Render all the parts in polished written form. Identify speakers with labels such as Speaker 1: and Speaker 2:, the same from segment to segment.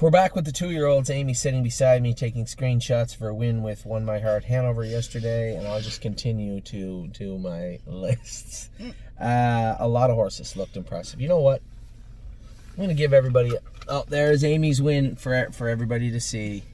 Speaker 1: We're back with the 2-year-olds. Amy sitting beside me taking screenshots for a win with Won My Heart Hanover yesterday, and I'll just continue to do my lists. A lot of horses looked impressive. You know what? I'm going to give everybody... Oh, there's Amy's win for everybody to see.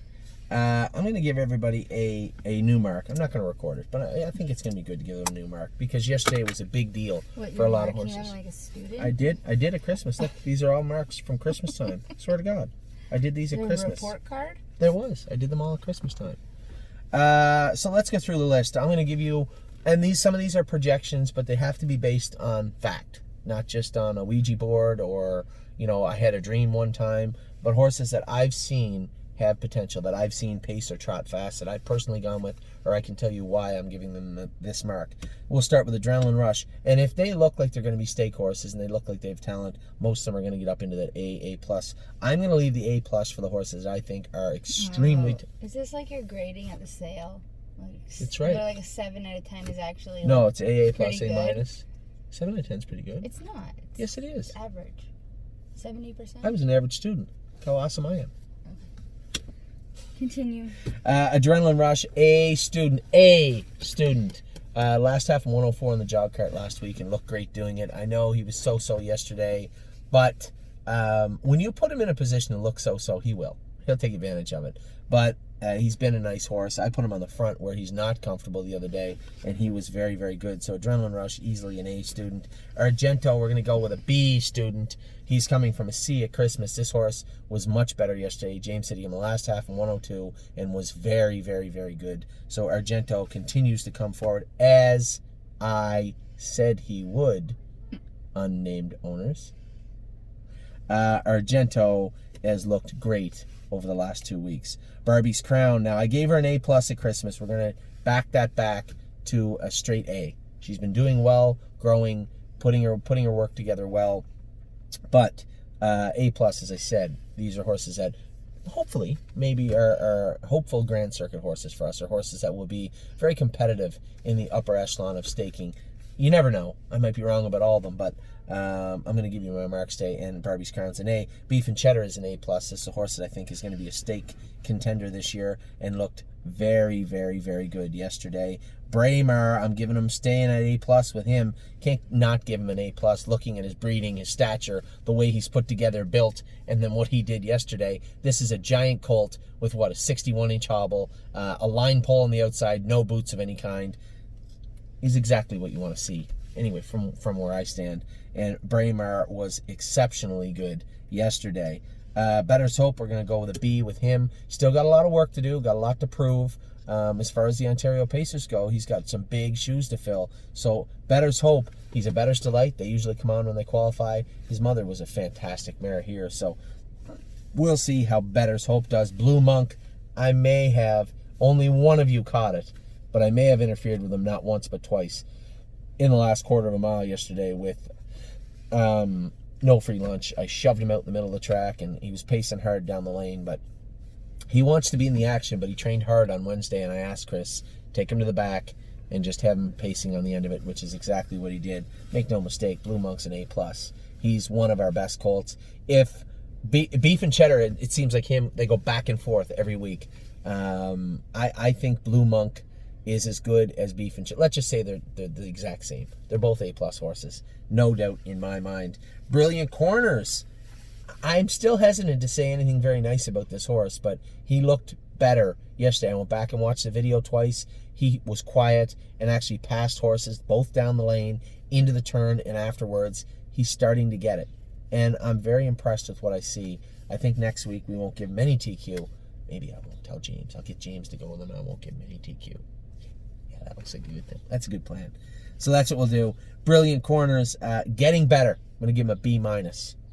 Speaker 1: I'm going to give everybody a new mark. I'm not going to record it, but I think it's going to be good to give them a new mark because yesterday was a big deal for a lot of horses.
Speaker 2: Them like a student?
Speaker 1: I did at Christmas. Look, these are all marks from Christmas time. I swear to God. I did these at Christmas.
Speaker 2: A report card?
Speaker 1: There was. I did them all at Christmas time. So let's get through the list. I'm going to give you, and some of these are projections, but they have to be based on fact, not just on a Ouija board or, I had a dream one time, but horses that I've seen have potential, that I've seen pace or trot fast, that I've personally gone with, or I can tell you why I'm giving them this mark. We'll start with Adrenaline Rush, and if they look like they're going to be stake horses and they look like they have talent, most of them are going to get up into that A+. I'm going to leave the A+ for the horses I think are extremely...
Speaker 2: Is this like you're grading at the sale?
Speaker 1: It's right.
Speaker 2: Like a 7 out of 10 is actually
Speaker 1: no, it's A+,
Speaker 2: pretty
Speaker 1: A-. 7 out of 10 is pretty good.
Speaker 2: It's not.
Speaker 1: Yes, it is.
Speaker 2: It's average. 70%?
Speaker 1: I was an average student. Look how awesome I am.
Speaker 2: Continue.
Speaker 1: Adrenaline Rush, A student. Last half of 104 in the jog cart last week and looked great doing it. I know he was so-so yesterday, but when you put him in a position to look so-so, he will. He'll take advantage of it. But he's been a nice horse. I put him on the front where he's not comfortable the other day, and he was very, very good. So Adrenaline Rush, easily an A student. Argento, we're going to go with a B student. He's coming from a C at Christmas. This horse was much better yesterday. James hit him the last half in 102 and was very, very, very good. So Argento continues to come forward as I said he would, unnamed owners. Argento has looked great over the last 2 weeks. Barbie's Crown. Now, I gave her an A+ at Christmas. We're going to back that back to a straight A. She's been doing well, growing, putting her work together well. But A+, as I said, these are horses that hopefully maybe are hopeful Grand Circuit horses for us, or horses that will be very competitive in the upper echelon of staking. You never know. I might be wrong about all of them, but I'm going to give you my marks today, and Barbie's Crown's an A. Beef and Cheddar is an A+. It's a horse that I think is going to be a stake contender this year and looked very, very, very good yesterday. Braemar, I'm giving him staying at A+ with him. Can't not give him an A+, looking at his breeding, his stature, the way he's put together, built, and then what he did yesterday. This is a giant colt with, a 61-inch hobble, a line pole on the outside, no boots of any kind. He's exactly what you want to see, anyway, from where I stand. And Braemar was exceptionally good yesterday. Better's Hope, we're going to go with a B with him. Still got a lot of work to do, got a lot to prove. As far as the Ontario Pacers go, he's got some big shoes to fill. So Better's Hope, he's a Better's Delight. They usually come on when they qualify. His mother was a fantastic mare here. So we'll see how Better's Hope does. Blue Monk, I may have, only one of you caught it, but I may have interfered with him not once but twice in the last quarter of a mile yesterday with no free lunch. I shoved him out in the middle of the track, and he was pacing hard down the lane, but he wants to be in the action, but he trained hard on Wednesday, and I asked Chris, take him to the back and just have him pacing on the end of it, which is exactly what he did. Make no mistake, Blue Monk's an A+. He's one of our best colts. If Beef and Cheddar, it seems like him, they go back and forth every week. I think Blue Monk is as good as Beef and Cheddar. Let's just say they're the exact same. They're both A+ horses, no doubt in my mind. Brilliant Corners. I'm still hesitant to say anything very nice about this horse, but he looked better yesterday. I went back and watched the video twice. He was quiet and actually passed horses both down the lane, into the turn, and afterwards. He's starting to get it. And I'm very impressed with what I see. I think next week we won't give him any TQ. Maybe I won't tell James. I'll get James to go with him and I won't give him any TQ. Yeah, that looks like a good thing. That's a good plan. So that's what we'll do. Brilliant Corners, getting better. I'm going to give him a B-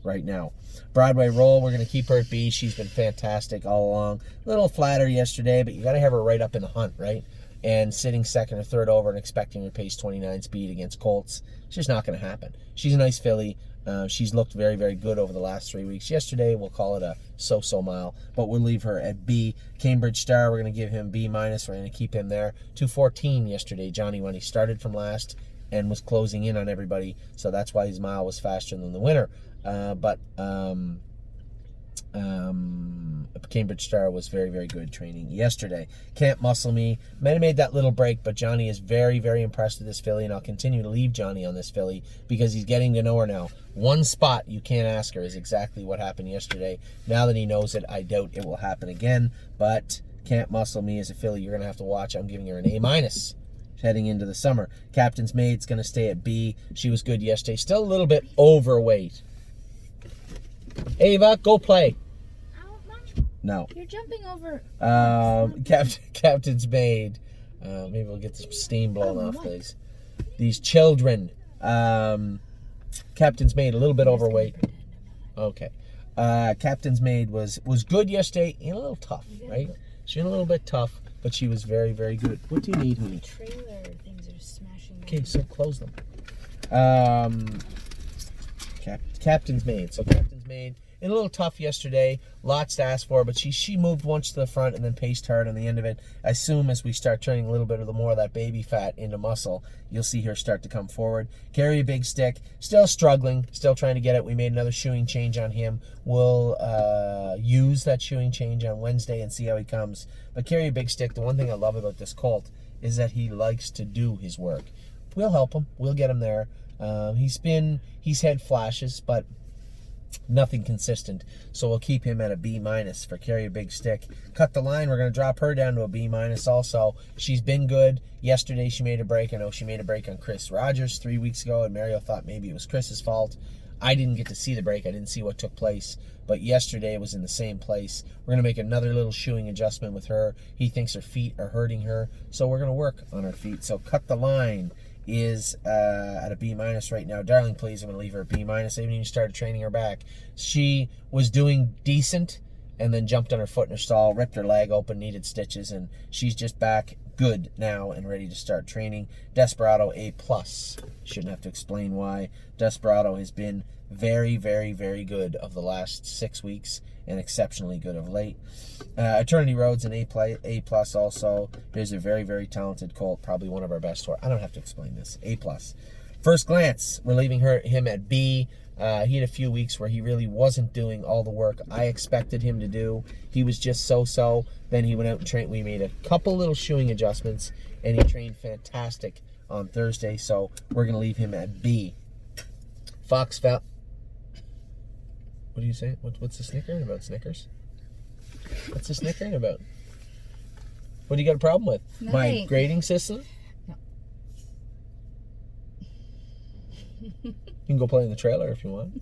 Speaker 1: right now. Broadway Roll, we're going to keep her at B. She's been fantastic all along. A little flatter yesterday, but you got to have her right up in the hunt, right? And sitting second or third over and expecting her pace 29 speed against colts, it's just not going to happen. She's a nice filly. She's looked very, very good over the last 3 weeks. Yesterday, we'll call it a so-so mile, but we'll leave her at B. Cambridge Star, we're going to give him B-. We're going to keep him there. 2:14 yesterday, Johnny, when he started from last and was closing in on everybody, so that's why his mile was faster than the winner. Cambridge Star was very, very good training yesterday. Can't Muscle Me. Might have made that little break, but Johnny is very, very impressed with this filly, and I'll continue to leave Johnny on this filly because he's getting to know her now. One spot you can't ask her is exactly what happened yesterday. Now that he knows it, I doubt it will happen again, but Can't Muscle Me is a filly you're going to have to watch. I'm giving her an A- heading into the summer. Captain's Maid's going to stay at B. She was good yesterday. Still a little bit overweight. Ava, go play. No.
Speaker 2: You're jumping over.
Speaker 1: Captain's Maid. Maybe we'll get some steam blown off these children. Captain's Maid, a little bit overweight. Okay. Captain's Maid was good yesterday and a little tough, right? She was a little bit tough, but she was very, very good. What do you need, honey?
Speaker 2: Trailer things are smashing.
Speaker 1: Okay, so close them. Captain's Maid. So Captain's Maid, and a little tough yesterday. Lots to ask for, but she moved once to the front and then paced hard on the end of it. I assume as we start turning a little bit of the more of that baby fat into muscle, you'll see her start to come forward. Carry a Big Stick, still struggling, still trying to get it. We made another shoeing change on him. We'll use that shoeing change on Wednesday and see how he comes. But Carry a Big Stick, the one thing I love about this colt is that he likes to do his work. We'll help him. We'll get him there. He's had flashes, but nothing consistent. So we'll keep him at a B- for Carry a Big Stick. Cut the Line, we're going to drop her down to a B- also. She's been good. Yesterday she made a break. I know she made a break on Chris Rogers 3 weeks ago, and Mario thought maybe it was Chris's fault. I didn't get to see the break. I didn't see what took place. But yesterday it was in the same place. We're going to make another little shoeing adjustment with her. He thinks her feet are hurting her, so we're going to work on her feet. So Cut the Line is at a B- right now. Darling Please, I'm going to leave her a B-. I haven't even started training her back. She was doing decent and then jumped on her foot in her stall, ripped her leg open, needed stitches, and she's just back good now and ready to start training. Desperado, A+. Shouldn't have to explain why. Desperado has been very, very, very good of the last 6 weeks and exceptionally good of late. Eternity Road's an A+ also. There's a very, very talented colt, probably one of our best horses. I don't have to explain this. A+. First Glance, we're leaving him at B. He had a few weeks where he really wasn't doing all the work I expected him to do. He was just so-so. Then he went out and trained. We made a couple little shoeing adjustments, and he trained fantastic on Thursday, so we're going to leave him at B. Fox Valley. What do you say? What's the snickering about, Snickers? What's the snickering about? What do you got a problem with?
Speaker 2: Nothing.
Speaker 1: My grading system?
Speaker 2: No.
Speaker 1: You can go play in the trailer if you want.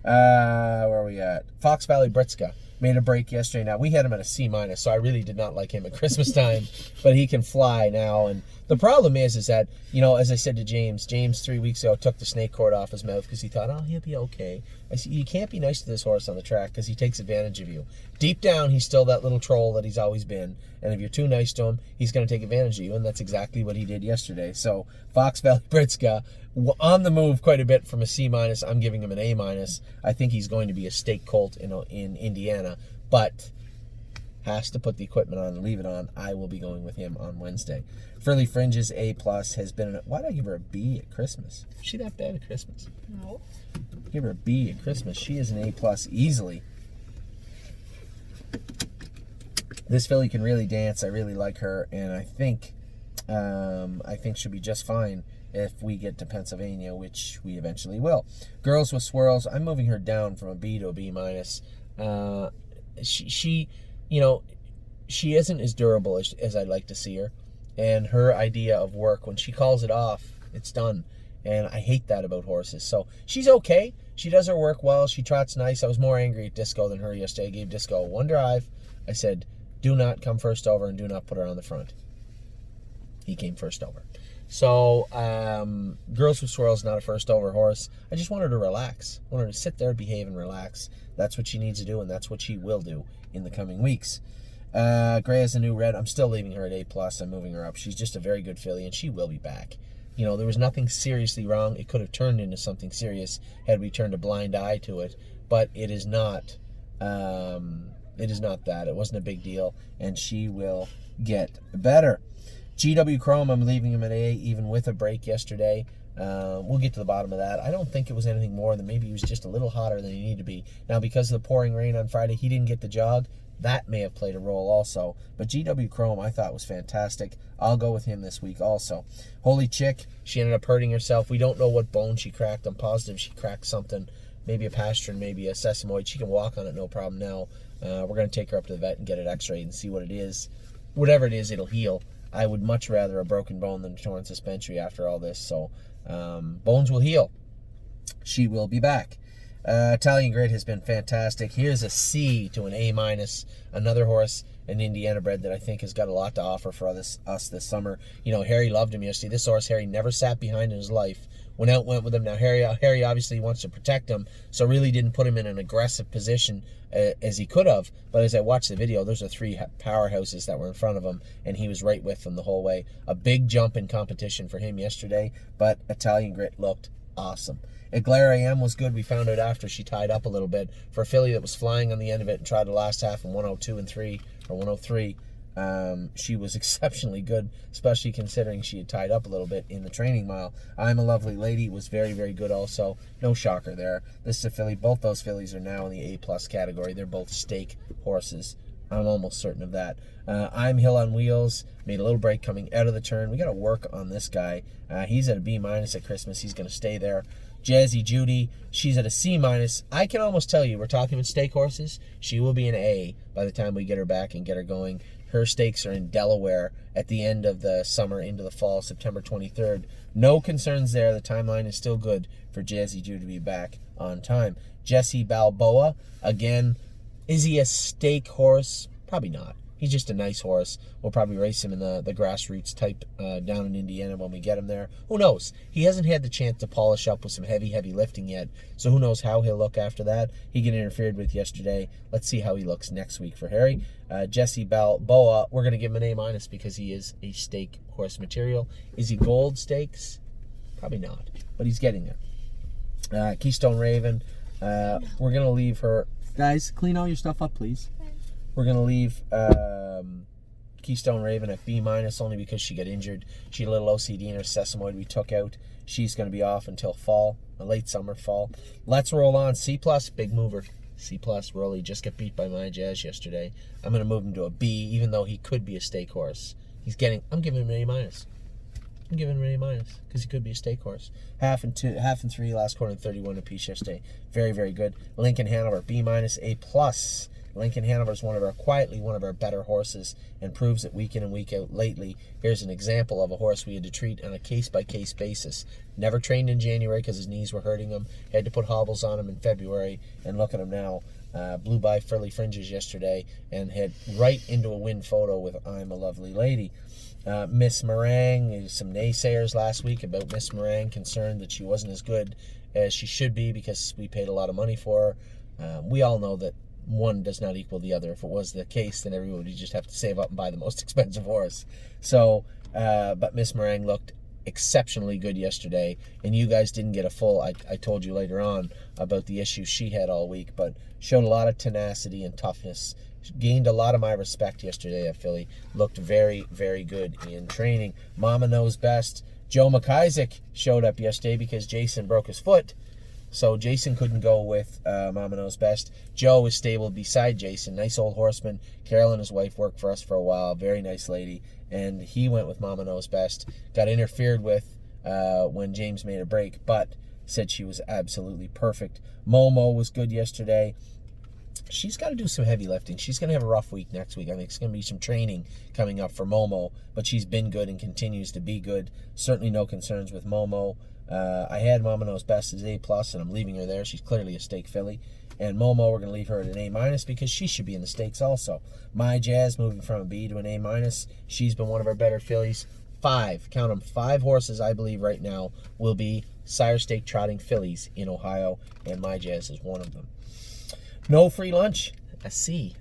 Speaker 1: Where are we at? Fox Valley Ritsuko made a break yesterday. Now, we had him at a C-, so I really did not like him at Christmas time, but he can fly now. And the problem is that, as I said to James 3 weeks ago took the snake cord off his mouth because he thought, oh, he'll be okay. I said, you can't be nice to this horse on the track because he takes advantage of you. Deep down, he's still that little troll that he's always been. And if you're too nice to him, he's going to take advantage of you. And that's exactly what he did yesterday. So Fox Valley Ritsuko, on the move quite a bit from a C-. I'm giving him an A-. I think he's going to be a stake colt in Indiana, but has to put the equipment on and leave it on. I will be going with him on Wednesday. Furley Fringes, A+, has been why did I give her a B at Christmas? Is she that bad at Christmas?
Speaker 2: No.
Speaker 1: Give her a B at Christmas. She is an A+ easily. This filly can really dance. I really like her, and I think she'll be just fine if we get to Pennsylvania, which we eventually will. Girls with Swirls, I'm moving her down from a B to a B-. She isn't as durable as I'd like to see her, and her idea of work, when she calls it off, it's done, and I hate that about horses. So she's okay. She does her work well. She trots nice. I was more angry at Disco than her yesterday. I gave Disco one drive. I said, do not come first over and do not put her on the front. He came first over. So, Girls with Swirls, not a first over horse. I just want her to relax. I want her to sit there, behave, and relax. That's what she needs to do, and that's what she will do in the coming weeks. Gray as a New Red, I'm still leaving her at A+. I'm moving her up. She's just a very good filly, and she will be back. There was nothing seriously wrong. It could have turned into something serious had we turned a blind eye to it, but it is not. It is not that. It wasn't a big deal, and she will get better. GW Chrome, I'm leaving him at A, even with a break yesterday. We'll get to the bottom of that. I don't think it was anything more than maybe he was just a little hotter than he needed to be. Now, because of the pouring rain on Friday, he didn't get the jog. That may have played a role also. But GW Chrome, I thought, was fantastic. I'll go with him this week also. Holy Chick, she ended up hurting herself. We don't know what bone she cracked. I'm positive she cracked something. Maybe a pastern, maybe a sesamoid. She can walk on it, no problem now. We're going to take her up to the vet and get it x-rayed and see what it is. Whatever it is, it'll heal. I would much rather a broken bone than a torn suspensory after all this. So, bones will heal. She will be back. Italian Grit has been fantastic. Here's a C to an A-. Another horse, an Indiana bred that I think has got a lot to offer for us this summer. You know, Harry loved him yesterday. This horse, Harry, never sat behind in his life. Went with him. Now, Harry obviously wants to protect him, so really didn't put him in an aggressive position as he could have. But as I watched the video, those are three powerhouses that were in front of him, and he was right with them the whole way. A big jump in competition for him yesterday, but Italian Grit looked awesome. Glare AM was good. We found out after she tied up a little bit. For a filly that was flying on the end of it and tried the last half in 102 and 3 or 103, she was exceptionally good, especially considering she had tied up a little bit in the training mile. I'm a Lovely Lady was very, very good also. No shocker there. This is a filly. Both those fillies are now in the A+ category. They're both stake horses. I'm almost certain of that. I'm Hill on Wheels. Made a little break coming out of the turn. We got to work on this guy. He's at a B- at Christmas. He's going to stay there. Jazzy Judy, she's at a C-. I can almost tell you, we're talking about stake horses. She will be an A by the time we get her back and get her going. Her stakes are in Delaware at the end of the summer into the fall, September 23rd. No concerns there. The timeline is still good for Jazzy Judy to be back on time. Jessie Balboa, again, is he a stake horse? Probably not. He's just a nice horse. We'll probably race him in the grassroots type down in Indiana when we get him there. Who knows? He hasn't had the chance to polish up with some heavy lifting yet. So who knows how he'll look after that. He get interfered with yesterday. Let's see how he looks next week for Harry. Jessie Balboa, we're going to give him an A- because he is a stake horse material. Is he gold stakes? Probably not. But he's getting there. Keystone Raven, we're going to leave her. Guys, clean all your stuff up, please. We're going to leave Keystone Raven at B- only because she got injured. She had a little OCD in her sesamoid we took out. She's going to be off until fall, late summer, fall. Let's roll on. C+, big mover. C+, Rolly just got beat by My Jazz yesterday. I'm going to move him to a B, even though he could be a stake horse. I'm giving him an A-. I'm giving him an A- because he could be a stake horse. Half and 3, last quarter and 31 apiece yesterday. Very, very good. Lincoln Hanover, B-, A+. Lincoln Hanover is quietly one of our better horses and proves it week in and week out lately. Here's an example of a horse we had to treat on a case-by-case basis. Never trained in January because his knees were hurting him. Had to put hobbles on him in February, and look at him now. Blew by Furley Fringes yesterday and head right into a win photo with I'm a Lovely Lady. Miss Meringue, some naysayers last week about Miss Meringue, concerned that she wasn't as good as she should be because we paid a lot of money for her. We all know that one does not equal the other. If it was the case, then everybody would just have to save up and buy the most expensive horse. So, but Miss Meringue looked exceptionally good yesterday, and you guys didn't get a full, I told you later on about the issues she had all week, but showed a lot of tenacity and toughness. Gained a lot of my respect yesterday. That filly looked very, very good in training. Mama Knows Best. Joe McIsaac showed up yesterday because Jason broke his foot. So Jason couldn't go with Mama Knows Best. Joe is stabled beside Jason. Nice old horseman. Carol and his wife worked for us for a while. Very nice lady. And he went with Mama Knows Best. Got interfered with when James made a break, but said she was absolutely perfect. Momo was good yesterday. She's got to do some heavy lifting. She's going to have a rough week next week. I think it's going to be some training coming up for Momo, but she's been good and continues to be good. Certainly no concerns with Momo. I had Mama Knows Best as A+, and I'm leaving her there. She's clearly a stake filly. And Momo, we're going to leave her at an A- because she should be in the stakes also. My Jazz moving from a B to an A-. She's been one of our better fillies. 5, count them, 5 horses I believe right now will be sire stake trotting fillies in Ohio, and My Jazz is one of them. No free lunch, a C.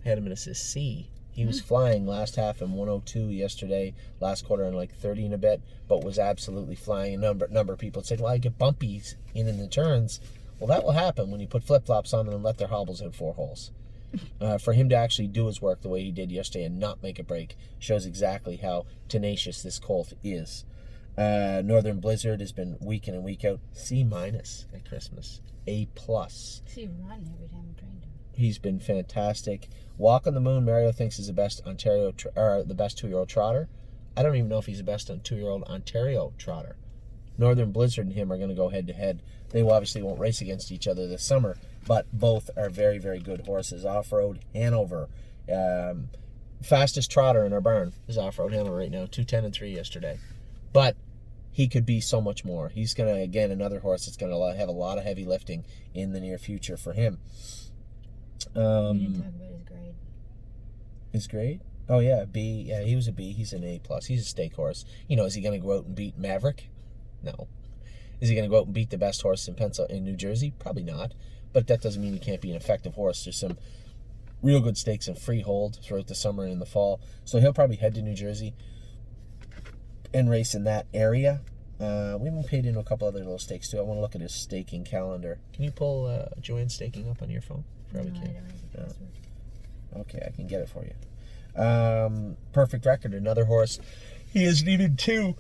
Speaker 1: I had him in a C. He was flying last half in 102 yesterday, last quarter in like 30 and a bit, but was absolutely flying. A number of people said, well, I get bumpies in the turns. Well, that will happen when you put flip-flops on them and let their hobbles hit 4 holes. For him to actually do his work the way he did yesterday and not make a break shows exactly how tenacious this colt is. Northern Blizzard has been week in and week out. C- at Christmas. A+.
Speaker 2: See him run every time I trained him.
Speaker 1: He's been fantastic. Walk on the Moon, Mario thinks is the best the best 2-year-old trotter. I don't even know if he's the best 2-year-old Ontario trotter. Northern Blizzard and him are going to go head to head. They obviously won't race against each other this summer, but both are very, very good horses. Off-road Hanover. Fastest trotter in our barn is Off-road Hanover right now, 2:10 and 3 yesterday. But he could be so much more. He's going to, again, another horse that's going to have a lot of heavy lifting in the near future for him.
Speaker 2: We didn't talk about his grade.
Speaker 1: His grade? Oh, yeah, B. Yeah, he was a B. He's an A+. He's a stake horse. Is he going to go out and beat Maverick? No. Is he going to go out and beat the best horse in New Jersey? Probably not. But that doesn't mean he can't be an effective horse. There's some real good stakes in freehold throughout the summer and in the fall. So he'll probably head to New Jersey and race in that area. We haven't paid into a couple other little stakes too. I want to look at his staking calendar. Can you pull Joanne's staking up on your phone? Probably
Speaker 2: No, I
Speaker 1: can.
Speaker 2: don't have the password.
Speaker 1: Okay, I can get it for you. Perfect Record, another horse. He isn't even two.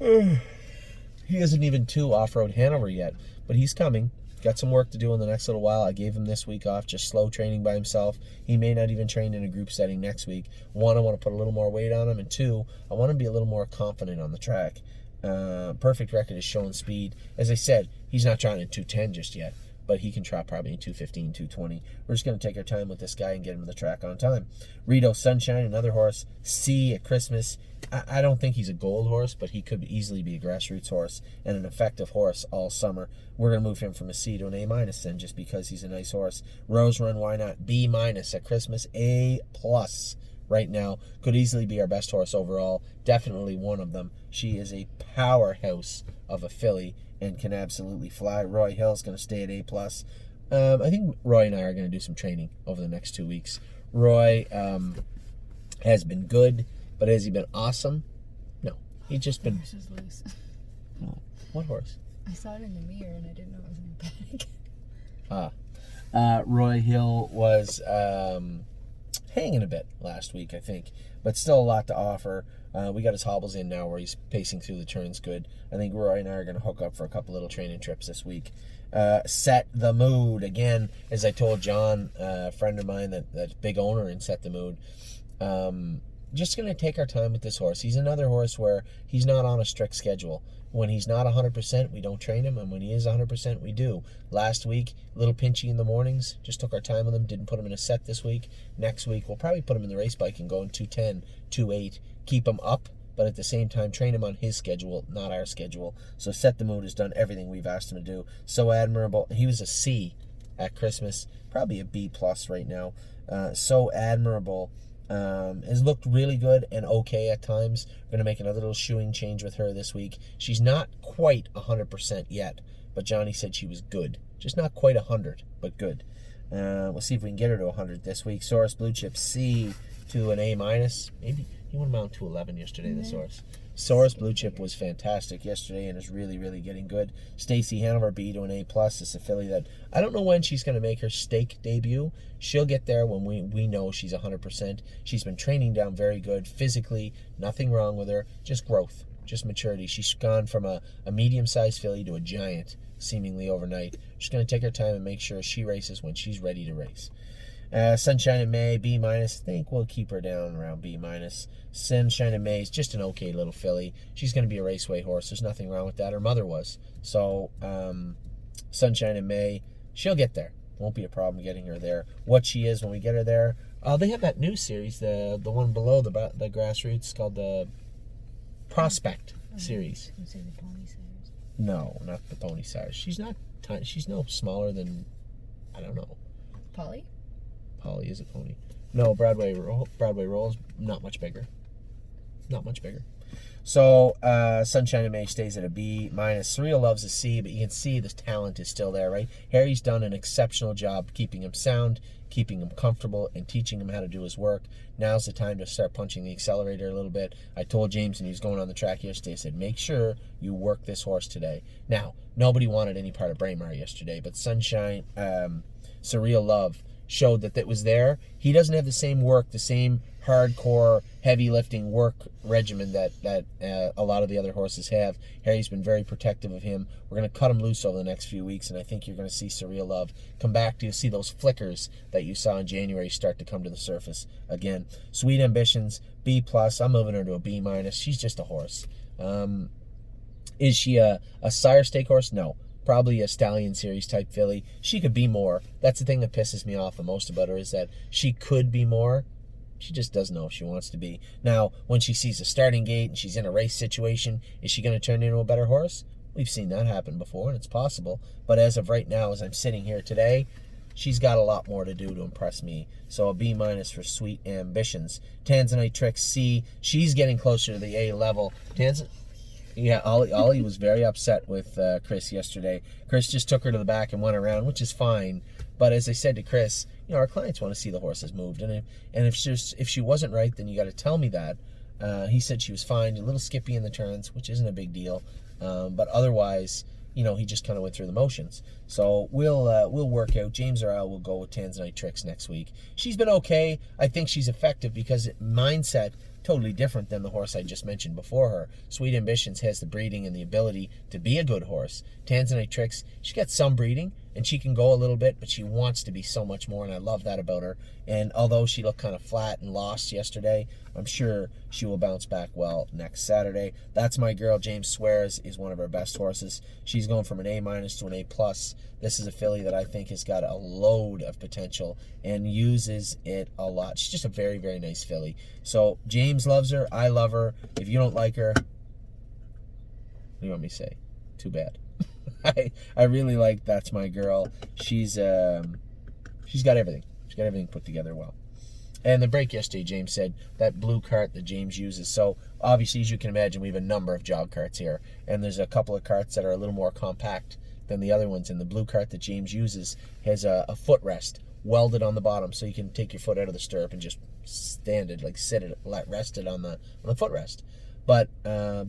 Speaker 1: He isn't even two Off-road Hanover yet, but he's coming. Got some work to do in the next little while. I gave him this week off, just slow training by himself. He may not even train in a group setting next week. One, I want to put a little more weight on him, and two, I want him to be a little more confident on the track. Perfect Record is showing speed. As I said, he's not trying in 2:10 just yet, but he can trot probably in 2:15, 2:20. We're just going to take our time with this guy and get him to the track on time. Rito Sunshine, another horse. C at Christmas. I don't think he's a gold horse, but he could easily be a grassroots horse and an effective horse all summer. We're going to move him from a C to an A- then, just because he's a nice horse. Rose Run, why not? B- at Christmas. A+ right now. Could easily be our best horse overall. Definitely one of them. She is a powerhouse of a filly and can absolutely fly. Roy Hill's going to stay at A+. I think Roy and I are going to do some training over the next 2 weeks. Roy has been good, but has he been awesome? No. He's just been...
Speaker 2: Horse is loose.
Speaker 1: What horse?
Speaker 2: I saw it in the mirror and I didn't know it was in a bag.
Speaker 1: Roy Hill was hanging a bit last week, I think, but still a lot to offer. We got his hobbles in now where he's pacing through the turns good. I think Roy and I are going to hook up for a couple little training trips this week. Set the Mood. Again, as I told John, a friend of mine that's big owner in Set the Mood, just going to take our time with this horse. He's another horse where he's not on a strict schedule. When he's not 100%, we don't train him, and when he is 100%, we do. Last week, a little pinchy in the mornings, just took our time with him, didn't put him in a set this week. Next week, we'll probably put him in the race bike and go in 2:10, 2:8, keep him up, but at the same time, train him on his schedule, not our schedule. So Set the Mood has done everything we've asked him to do. So admirable. He was a C at Christmas, probably a B+ right now. So admirable. Has looked really good and okay at times. We're going to make another little shoeing change with her this week. She's not quite 100% yet, but Johnny said she was good. Just not quite 100, but good. We'll see if we can get her to 100 this week. Source Blue Chip C to an A-. Maybe he went around to 11 yesterday, the Source. Source Blue Chip was fantastic yesterday and is really, really getting good. Stacy Hanover B to an A+. It's a filly that I don't know when she's going to make her stake debut. She'll get there when we know she's 100%. She's been training down very good physically. Nothing wrong with her. Just growth, just maturity. She's gone from a medium-sized filly to a giant seemingly overnight. She's going to take her time and make sure she races when she's ready to race. Sunshine in May, B-. I think we'll keep her down around B-. Sunshine in May is just an okay little filly. She's going to be a raceway horse. There's nothing wrong with that. Her mother was. So, Sunshine in May, she'll get there. Won't be a problem getting her there. What she is when we get her there. They have that new series, the one below the grassroots, called the Prospect series.
Speaker 2: I was going to say the Pony Sires.
Speaker 1: No, not the Pony Sires. She's not tiny. She's no smaller than, I don't know.
Speaker 2: Polly?
Speaker 1: Polly is a pony. No, Broadway Roll's not much bigger. Not much bigger. So, Sunshine in May stays at a B-. Surreal Love's a C, but you can see the talent is still there, right? Harry's done an exceptional job keeping him sound, keeping him comfortable, and teaching him how to do his work. Now's the time to start punching the accelerator a little bit. I told James when he was going on the track yesterday, I said, make sure you work this horse today. Now, nobody wanted any part of Braemar yesterday, but Sunshine, Surreal Love, showed that was there. He doesn't have the same work, the same hardcore, heavy lifting work regimen that a lot of the other horses have. Harry's been very protective of him. We're going to cut him loose over the next few weeks, and I think you're going to see Surreal Love come back to see those flickers that you saw in January start to come to the surface again. Sweet Ambitions, B+. I'm moving her to a B-. She's just a horse. Is she a sire stake horse? No. Probably a Stallion Series type filly. She could be more. That's the thing that pisses me off the most about her, is that she could be more. She just doesn't know if she wants to be. Now, when she sees a starting gate and she's in a race situation, is she going to turn into a better horse? We've seen that happen before, and it's possible. But as of right now, as I'm sitting here today, she's got a lot more to do to impress me. So a B- for Sweet Ambitions. Tanzanite Tricks, C. She's getting closer to the A level. Yeah, Ollie was very upset with Chris yesterday. Chris just took her to the back and went around, which is fine. But as I said to Chris, our clients want to see the horses moved, and if she wasn't right, then you got to tell me that. He said she was fine, a little skippy in the turns, which isn't a big deal. But otherwise, he just kind of went through the motions. So we'll work out. James or I will go with Tanzanite Tricks next week. She's been okay. I think she's effective because mindset. Totally different than the horse I just mentioned before her. Sweet Ambitions has the breeding and the ability to be a good horse. Tanzanite Tricks, she got some breeding, and she can go a little bit, but she wants to be so much more, and I love that about her. And although she looked kind of flat and lost yesterday, I'm sure she will bounce back well next Saturday. That's my girl. James swears is one of her best horses. She's going from an A- to an A+. This is a filly that I think has got a load of potential and uses it a lot. She's just a very, very nice filly. So James loves her. I love her. If you don't like her, what do you want me to say? Too bad. I really like That's My Girl. She's got everything. She's got everything put together well. And the break yesterday, James said, that blue cart that James uses. So obviously, as you can imagine, we have a number of jog carts here. And there's a couple of carts that are a little more compact than the other ones. And the blue cart that James uses has a footrest welded on the bottom, so you can take your foot out of the stirrup and just stand it, rest it on the footrest. But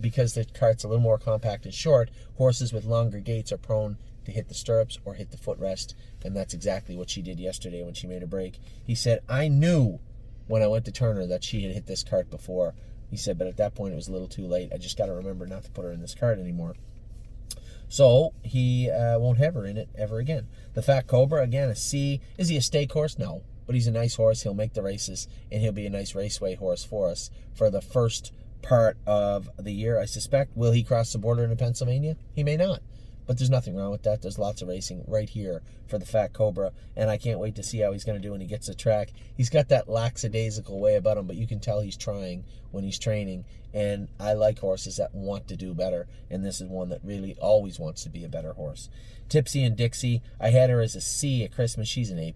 Speaker 1: because the cart's a little more compact and short, horses with longer gaits are prone to hit the stirrups or hit the footrest, and that's exactly what she did yesterday when she made a break. He said, I knew when I went to turn her that she had hit this cart before. He said, but at that point it was a little too late. I just got to remember not to put her in this cart anymore. So he won't have her in it ever again. The Fat Cobra, again, a C. Is he a stake horse? No. But he's a nice horse. He'll make the races, and he'll be a nice raceway horse for us for the first part of the year, I suspect. Will he cross the border into Pennsylvania? He may not. But there's nothing wrong with that. There's lots of racing right here for the Fat Cobra, and I can't wait to see how he's going to do when he gets to track. He's got that lackadaisical way about him, but you can tell he's trying when he's training, and I like horses that want to do better, and this is one that really always wants to be a better horse. Tipsy and Dixie, I had her as a C at Christmas. She's an A+.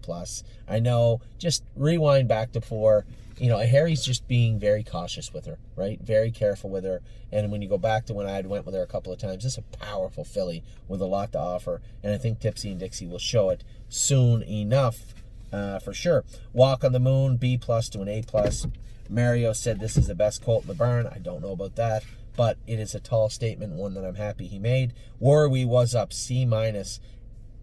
Speaker 1: I know, just rewind back to 4. Harry's just being very cautious with her, right? Very careful with her. And when you go back to when I went with her a couple of times, this is a powerful filly with a lot to offer. And I think Tipsy and Dixie will show it soon enough, for sure. Walk on the Moon, B+ to an A+. Mario said this is the best colt in the barn. I don't know about that, but it is a tall statement, one that I'm happy he made. Warwee was up, C-.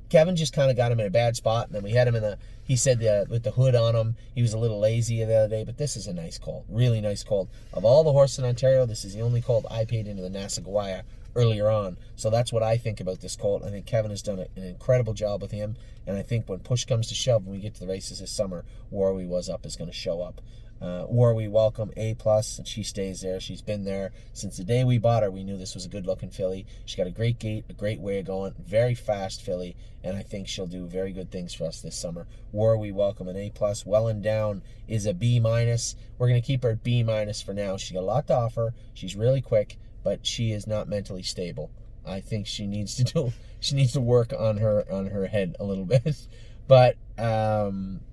Speaker 1: Kevin just kind of got him in a bad spot, and then we had him he said with the hood on him, he was a little lazy the other day, but this is a nice colt, really nice colt. Of all the horses in Ontario, this is the only colt I paid into the Nassagawa earlier on, so that's what I think about this colt. I think Kevin has done an incredible job with him, and I think when push comes to shove, when we get to the races this summer, Warwee was up is going to show up. Warwee welcome, A+, and she stays there. She's been there since the day we bought her. We knew this was a good-looking filly. She's got a great gait, a great way of going, very fast filly, and I think she'll do very good things for us this summer. Warwee welcome, an A+. Well and Down is a B-. We're going to keep her at B- for now. She's got a lot to offer. She's really quick, but she is not mentally stable. I think she needs to work on her head a little bit. But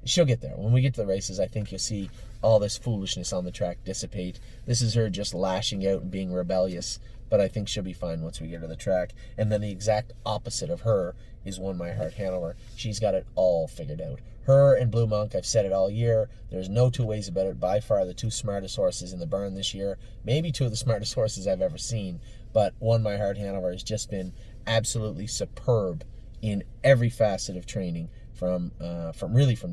Speaker 1: she'll get there. When we get to the races, I think you'll see all this foolishness on the track dissipate. This is her just lashing out and being rebellious, but I think she'll be fine once we get to the track. And then the exact opposite of her is One My Heart Hanover. She's got it all figured out. Her and Blue Monk, I've said it all year, there's no two ways about it. By far the two smartest horses in the barn this year. Maybe two of the smartest horses I've ever seen. But One My Heart Hanover has just been absolutely superb in every facet of training. from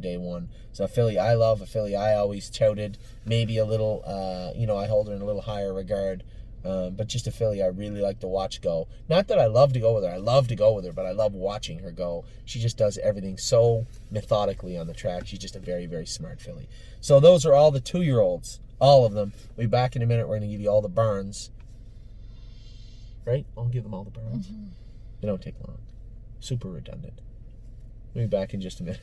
Speaker 1: day one. So a filly I love, a filly I always touted, maybe a little, I hold her in a little higher regard, but just a filly I really like to watch go. Not that I love to go with her, I love to go with her, but I love watching her go. She just does everything so methodically on the track. She's just a very, very smart filly. So those are all the 2-year-olds, all of them. We'll be back in a minute. We're going to give you all the burns. Right? I'll give them all the burns. They don't take long. Super redundant. We'll be back in just a minute.